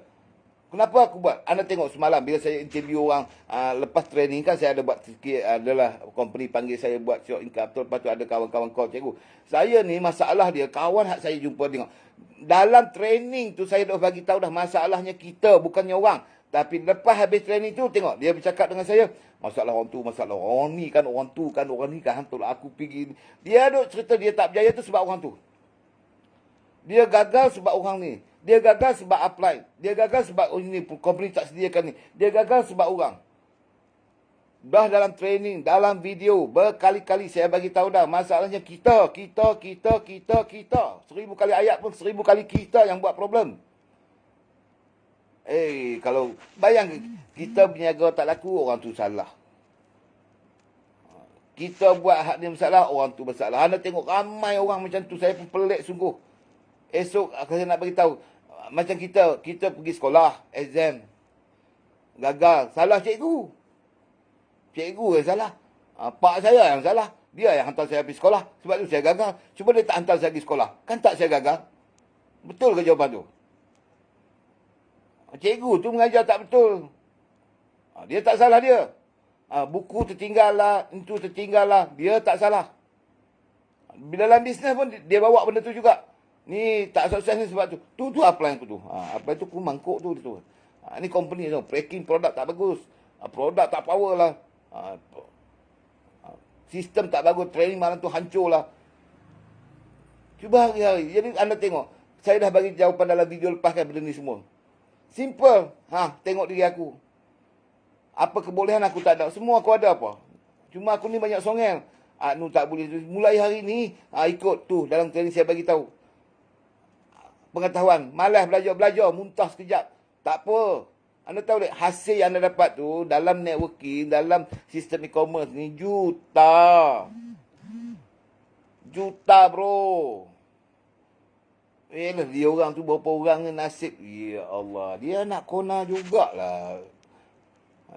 Kenapa aku buat? Anda tengok semalam bila saya interview orang lepas training kan, saya ada buat sikit, adalah company panggil saya buat short income. Lepas tu ada kawan-kawan call, cikgu, saya ni masalah dia, kawan hak saya jumpa tengok. Dalam training tu saya dah bagi tahu dah masalahnya kita, bukannya orang. Tapi lepas habis training tu tengok dia bercakap dengan saya, masalah orang tu, masalah orang ni kan, orang tu kan, orang ni kan, hantarlah aku pergi. Dia duk cerita dia tak berjaya tu sebab orang tu. Dia gagal sebab orang ni. Dia gagal sebab apply. Dia gagal sebab ini company tak sediakan ni. Dia gagal sebab orang. Dah dalam training, dalam video, berkali-kali saya bagi tahu dah. Masalahnya kita. 1000 kali ayat pun 1000 kali kita yang buat problem. Kalau bayang kita berniaga tak laku, orang tu salah. Kita buat hak dia masalah, orang tu masalah. Anda tengok ramai orang macam tu, saya pun pelik sungguh. Esok saya nak bagi tahu, macam kita pergi sekolah, exam, gagal, salah cikgu. Cikgu yang salah. Pak saya yang salah. Dia yang hantar saya pergi sekolah. Sebab tu saya gagal. Cuba dia tak hantar saya pergi sekolah. Kan tak saya gagal? Betul ke jawapan tu? Cikgu tu mengajar tak betul. Dia tak salah dia. Buku tertinggal lah, itu tertinggal lah. Dia tak salah. Dalam bisnes pun dia bawa benda tu juga. Ni tak sukses ni sebab tu. Tu apply aku tu. Apply tu aku mangkuk tu. Ni company tu. Packing produk tak bagus. Produk tak power lah. Sistem tak bagus. Training malam tu hancur lah. Cuba hari-hari. Jadi anda tengok. Saya dah bagi jawapan dalam video lepas kan benda ni semua. Simple. Tengok diri aku. Apa kebolehan aku tak ada. Semua aku ada apa. Cuma aku ni banyak songel. Nu tak boleh. Mulai hari ni. Ikut tu. Dalam training saya bagi tahu. Pengetahuan. Malas belajar. Muntah sekejap. Tak apa. Anda tahu tak, hasil yang anda dapat tu dalam networking, dalam sistem e-commerce ni juta. Juta bro. Dia orang tu berapa orang ni nasib. Ya Allah. Dia nak kona jugalah.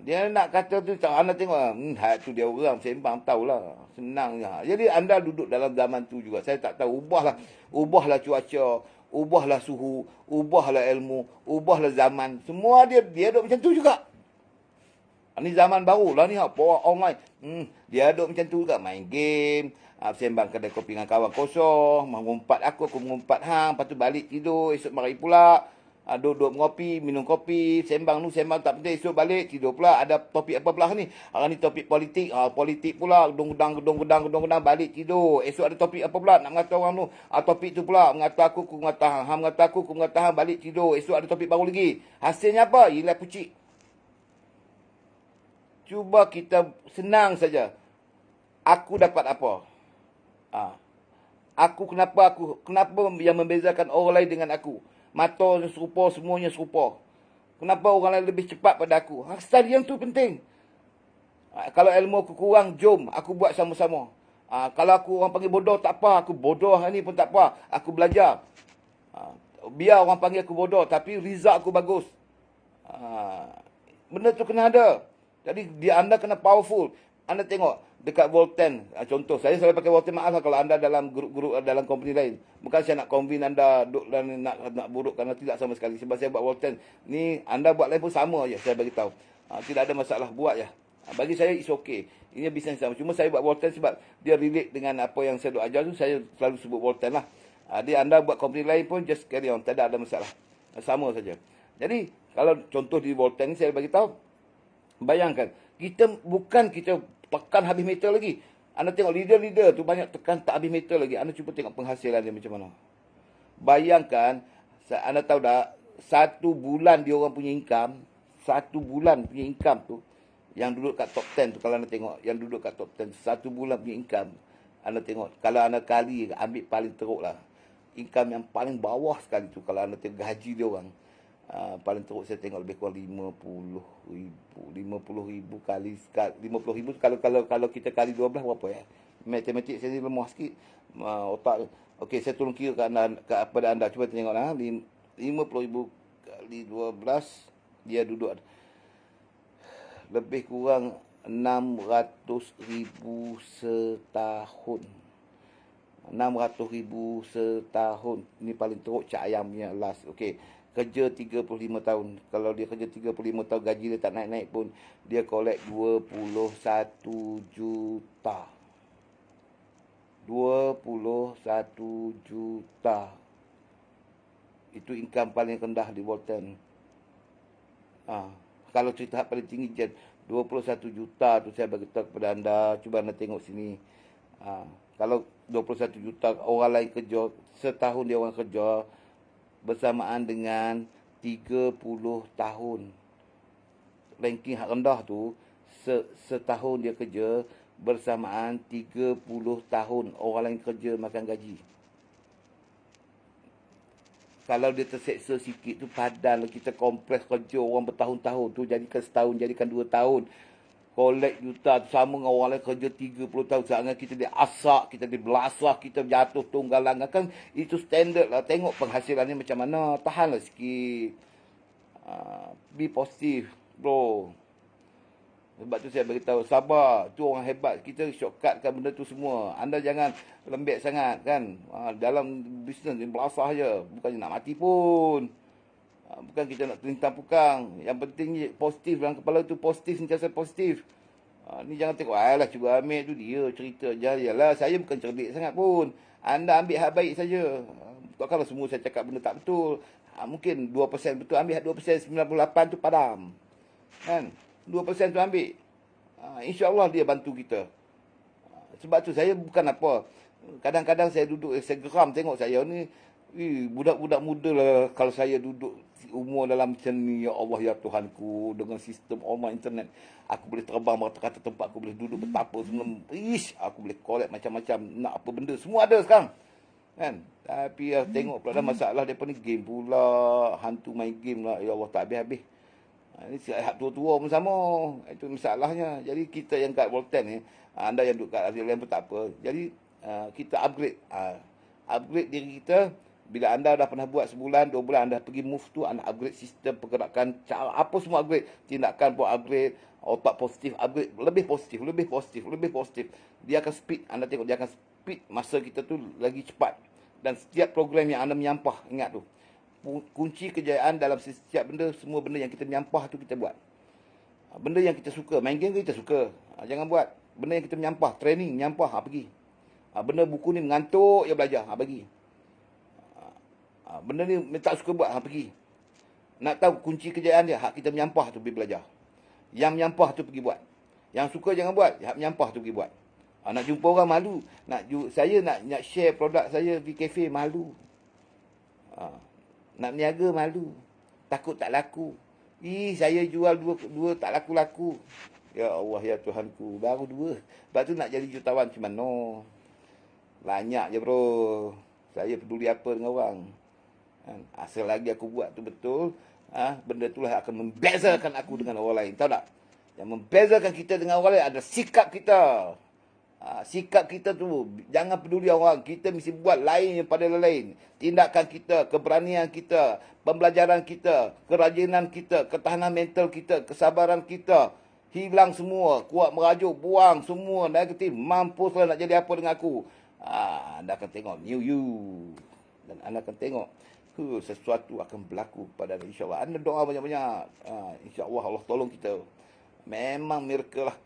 Dia nak kata tu, anda tengok. Tu dia orang sembang tahulah. Senangnya. Jadi anda duduk dalam zaman tu juga. Saya tak tahu. Ubahlah cuaca. Ubahlah suhu, ubahlah ilmu, ubahlah zaman. Semua dia duduk macam tu juga. Ni zaman baru lah ni, power online. Dia duduk macam tu juga, main game, sembang kedai kopi dengan kawan kosong, mengumpat aku mengumpat hang, lepas tu balik tidur, esok mari pula. Duduk ngopi, minum kopi, sembang nu, sembang tak penting. Esok balik, tidur pula. Ada topik apa pula ni? Hari ni topik politik. Politik pula. Gedung-gedang, balik tidur. Esok ada topik apa pula? Nak mengata orang tu. Topik tu pula. Mengata aku mengata hang. Hang mengata aku mengata hang. Balik tidur. Esok ada topik baru lagi. Hasilnya apa? Ialah pucik. Cuba kita senang saja. Aku dapat apa? Kenapa yang membezakan orang lain dengan aku? Mata serupa, semuanya serupa. Kenapa orang lain lebih cepat pada aku? Stadium yang tu penting. Kalau ilmu aku kurang, jom aku buat sama-sama. Kalau aku orang panggil bodoh, tak apa. Aku bodoh ni pun tak apa. Aku belajar. Biar orang panggil aku bodoh, tapi result aku bagus. Benda tu kena ada. Jadi anda kena powerful. Anda tengok dekat Volten, contoh, saya selalu pakai Volten, maaf lah kalau anda dalam grup-grup dalam company lain. Bukan saya nak convince anda duk dan nak buruk, kerana tidak sama sekali. Sebab saya buat Volten, ni anda buat lain pun sama je, saya bagi tahu. Tidak ada masalah, buat je. Bagi saya it's okay. Ini bisnes sama. Cuma saya buat Volten sebab dia relate dengan apa yang saya duk ajar tu, saya selalu sebut Volten lah. Dia anda buat company lain pun just carry on, tidak ada masalah. Sama saja. Jadi kalau contoh di Volten ni saya bagi tahu, bayangkan kita tekan habis meter lagi. Anda tengok leader-leader tu banyak tekan tak habis meter lagi. Anda cuba tengok penghasilan dia macam mana. Bayangkan, anda tahu tak, 1 bulan dia orang punya income, 1 bulan punya income tu, yang duduk kat top 10 tu, kalau anda tengok, yang duduk kat top 10, 1 bulan punya income, anda tengok, kalau anda kali, ambil paling teruk lah, income yang paling bawah sekali tu, kalau anda tengok gaji dia orang, paling teruk saya tengok lebih kurang 50,000 kali 50,000 kalau kita kali 12 berapa ya? Matematik saya ni lemah sikit. Otak. Okey, saya tolong kira kepada anda. Cuba tengoklah 50,000 kali 12 dia duduk lebih kurang 600,000 setahun. 600,000 setahun. Ini paling teruk Cak Ayam punya last. Okey. Kerja 35 tahun. Kalau dia kerja 35 tahun, gaji dia tak naik-naik pun, dia collect 21 juta. 21 juta. Itu income paling rendah di Bolton. Kalau cerita paling tinggi, 21 juta tu saya bagi tahu kepada anda. Cuba anda tengok sini. Kalau 21 juta orang lain kerja, setahun dia orang kerja, bersamaan dengan 30 tahun. Ranking hak rendah tu, setahun dia kerja, bersamaan 30 tahun orang lain kerja makan gaji. Kalau dia terseksa sikit tu, padahal kita kompleks kerja orang bertahun-tahun tu, jadikan setahun, jadikan 2 tahun. Kolek juta tu sama dengan orang lain kerja 30 tahun. Sekarang kita diasak, kita dibelasah, kita jatuh tunggalan. Kan itu standard lah. Tengok penghasilannya macam mana. Tahanlah sikit. Be positif, bro. Sebab tu saya beritahu, sabar. Tu orang hebat. Kita shortcutkan benda tu semua. Anda jangan lembek sangat kan. Dalam bisnes ni belasah je. Bukannya nak mati pun. Bukan kita nak terintang pukang. Yang penting positif dalam kepala tu, positif, sentiasa positif. Ni jangan tengok, alah cuba ambil tu dia cerita. Yalah, saya bukan cerdik sangat pun. Anda ambil hak baik saja. Kalau semua saya cakap benda tak betul. Mungkin 2% betul, ambil 2%, 98 tu padam. Kan? 2% tu ambil. InsyaAllah dia bantu kita. Sebab tu saya bukan apa. Kadang-kadang saya duduk, saya geram tengok saya ni. Budak-budak muda lah kalau saya duduk umur dalam macam ni, ya Allah ya Tuhanku, dengan sistem online internet, aku boleh terbang berkata-kata tempat, aku boleh duduk betapa semua, aku boleh collect macam-macam, nak apa benda, semua ada sekarang. Kan? Tapi tengok pula ada masalah daripada ni, game pula, hantu main game lah, ya Allah tak habis-habis. Ini sihat tua-tua pun sama, itu masalahnya. Jadi kita yang kat Volten ni, anda yang duduk kat Asia lain pun tak apa. Jadi kita upgrade diri kita. Bila anda dah pernah buat sebulan, 2 bulan, anda pergi move tu, anda upgrade sistem pergerakan, cara apa semua upgrade. Tindakan pun upgrade, otak positif upgrade, lebih positif. Dia akan speed, anda tengok dia akan speed masa kita tu lagi cepat. Dan setiap program yang anda menyampah, ingat tu, kunci kejayaan dalam setiap benda, semua benda yang kita menyampah tu kita buat. Benda yang kita suka, main game kita suka, jangan buat. Benda yang kita menyampah, training, menyampah, pergi. Benda buku ni mengantuk, ya belajar, bagi. Benda ni tak suka buat, pergi. Nak tahu kunci kejayaan dia, hak kita menyampah tu pergi belajar. Yang menyampah tu pergi buat. Yang suka jangan buat, hak menyampah tu pergi buat. Nak jumpa orang malu. Saya nak share produk saya di kafe malu. Nak berniaga malu. Takut tak laku. Saya jual dua tak laku-laku. Ya Allah, ya Tuhanku. Baru 2. Lepas tu nak jadi jutawan cuma no. Banyak je bro. Saya peduli apa dengan orang. Asal lagi aku buat tu betul. Benda itulah akan membezakan aku dengan orang lain. Tahu tak? Yang membezakan kita dengan orang lain adalah sikap kita. Sikap kita tu, jangan peduli orang. Kita mesti buat lain daripada lain. Tindakan kita, keberanian kita, pembelajaran kita, kerajinan kita, ketahanan mental kita, kesabaran kita. Hilang semua. Kuat merajuk, buang semua negatif. Mampuslah nak jadi apa dengan aku. Anda akan tengok new you. Dan anda akan tengok sesuatu akan berlaku pada anda, insyaAllah. Anda doa banyak-banyak. InsyaAllah Allah tolong kita. Memang miracle lah.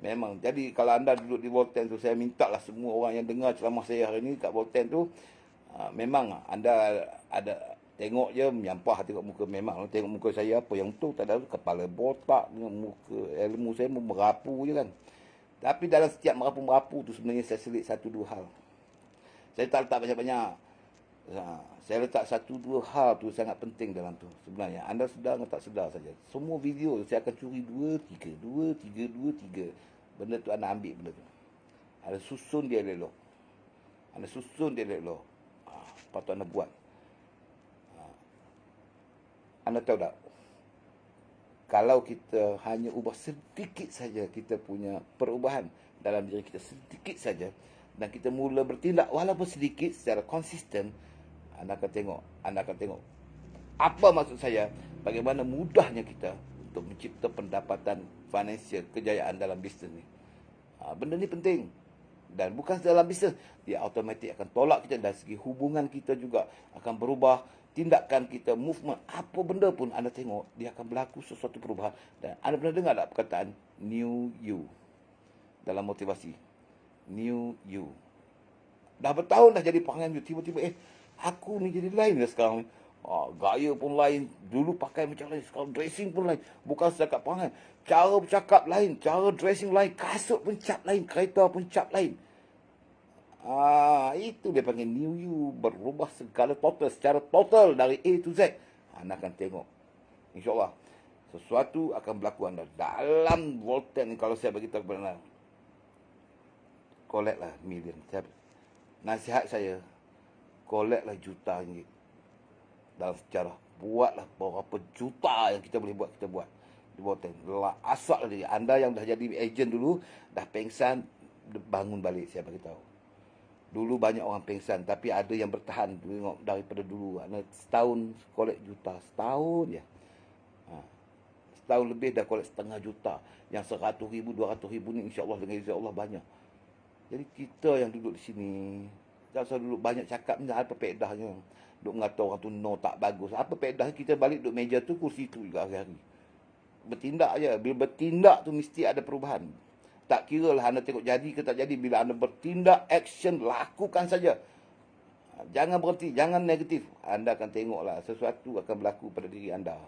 Memang. Jadi kalau anda duduk di Volten tu, saya minta lah semua orang yang dengar ceramah saya hari ni kat Volten tu, memang anda ada tengok je, menyampah tengok muka. Memang tengok muka saya apa yang tu, tak ada kepala botak dengan muka. Ilmu saya merapu je kan. Tapi dalam setiap merapu-merapu tu sebenarnya saya selit 1-2 hal. Saya tak letak banyak-banyak. Saya letak 1-2 hal tu sangat penting dalam tu. Sebenarnya anda sedar atau tak sedar saja. Semua video saya akan curi 2-3, 2-3, 2-3. Benda tu anda ambil benda tu. Anda susun dia elok. Anda susun dia elok. Patut anda buat. Anda tahu tak? Kalau kita hanya ubah sedikit saja kita punya perubahan dalam diri kita, sedikit saja, dan kita mula bertindak walaupun sedikit secara konsisten, anda akan tengok apa maksud saya, bagaimana mudahnya kita untuk mencipta pendapatan finansial, kejayaan dalam bisnes ni. Benda ni penting. Dan bukan dalam bisnes, dia automatik akan tolak kita. Dari segi hubungan kita juga akan berubah. Tindakan kita, movement, apa benda pun anda tengok, dia akan berlaku sesuatu perubahan. Dan anda pernah dengar tak perkataan new you dalam motivasi? New you. Dah bertahun dah jadi penganjur, tiba-tiba aku ni jadi lain dah sekarang ni. Gaya pun lain. Dulu pakai macam lain, sekarang dressing pun lain. Bukan setakat perangai, cara bercakap lain, cara dressing lain, kasut pun cap lain, kereta pun cap lain. Itu dia panggil new you. Berubah segala total, secara total dari A to Z. Anda akan tengok, InsyaAllah sesuatu akan berlaku anda dalam Volten ni. Kalau saya beritahu kepada anda, collect lah million. Nasihat saya, collect lah juta ringgit dalam sejarah. Buatlah berapa juta yang kita boleh buat, kita buat di Volten. Asal dia. Anda yang dah jadi ejen dulu, dah pengsan, bangun balik. Saya beritahu, dulu banyak orang pengsan, tapi ada yang bertahan. Tengok daripada dulu, setahun kolek juta, setahun je. Setahun lebih dah kolek 500 juta. Yang 100,000, 200,000 ni insyaAllah dengan izin Allah banyak. Jadi kita yang duduk di sini, jangan selalu duduk banyak cakap ni, apa pedahnya. Duduk mengata orang tu no, tak bagus. Apa pedahnya, kita balik duduk meja tu, kursi tu juga hari-hari. Bertindak je. Bila bertindak tu mesti ada perubahan. Tak kira lah anda tengok jadi ke tak jadi. Bila anda bertindak, action, lakukan saja. Jangan berhenti, jangan negatif. Anda akan tengoklah sesuatu akan berlaku pada diri anda.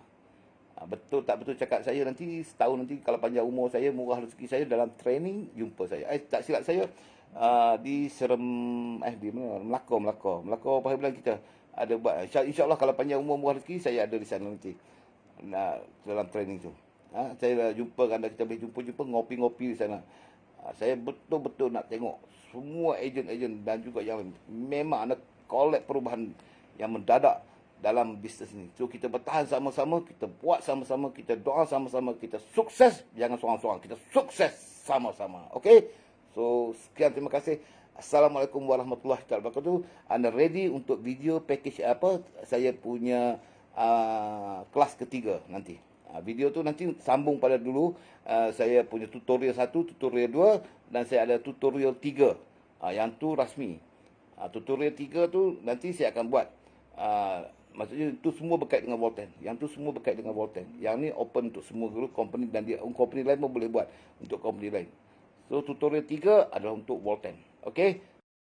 Betul tak betul cakap saya, nanti setahun nanti kalau panjang umur saya, murah rezeki saya, dalam training jumpa saya. Tak silap saya di di mana? Melaka Perhimpunan kita ada buat. InsyaAllah kalau panjang umur, murah rezeki, saya ada di sana nanti. Dalam training tu. Saya jumpa anda, kita boleh jumpa ngopi-ngopi di sana. Saya betul-betul nak tengok semua ejen-ejen dan juga yang lain. Memang anda collect perubahan yang mendadak dalam bisnes ini. So kita bertahan sama-sama, kita buat sama-sama, kita doa sama-sama, kita sukses. Jangan seorang-seorang, kita sukses sama-sama. Okey? So sekian, terima kasih. Assalamualaikum warahmatullahi wabarakatuh. Anda ready untuk video package apa? Saya punya kelas ketiga nanti. Video tu nanti sambung pada dulu. Saya punya tutorial 1, tutorial 2 dan saya ada tutorial 3. Yang tu rasmi. Tutorial 3 tu nanti saya akan buat. Maksudnya itu semua berkait dengan Volten. Yang tu semua berkait dengan Volten. Yang ni open untuk semua guru company, dan dia company lain pun boleh buat untuk company lain. So tutorial 3 adalah untuk Volten. Okey?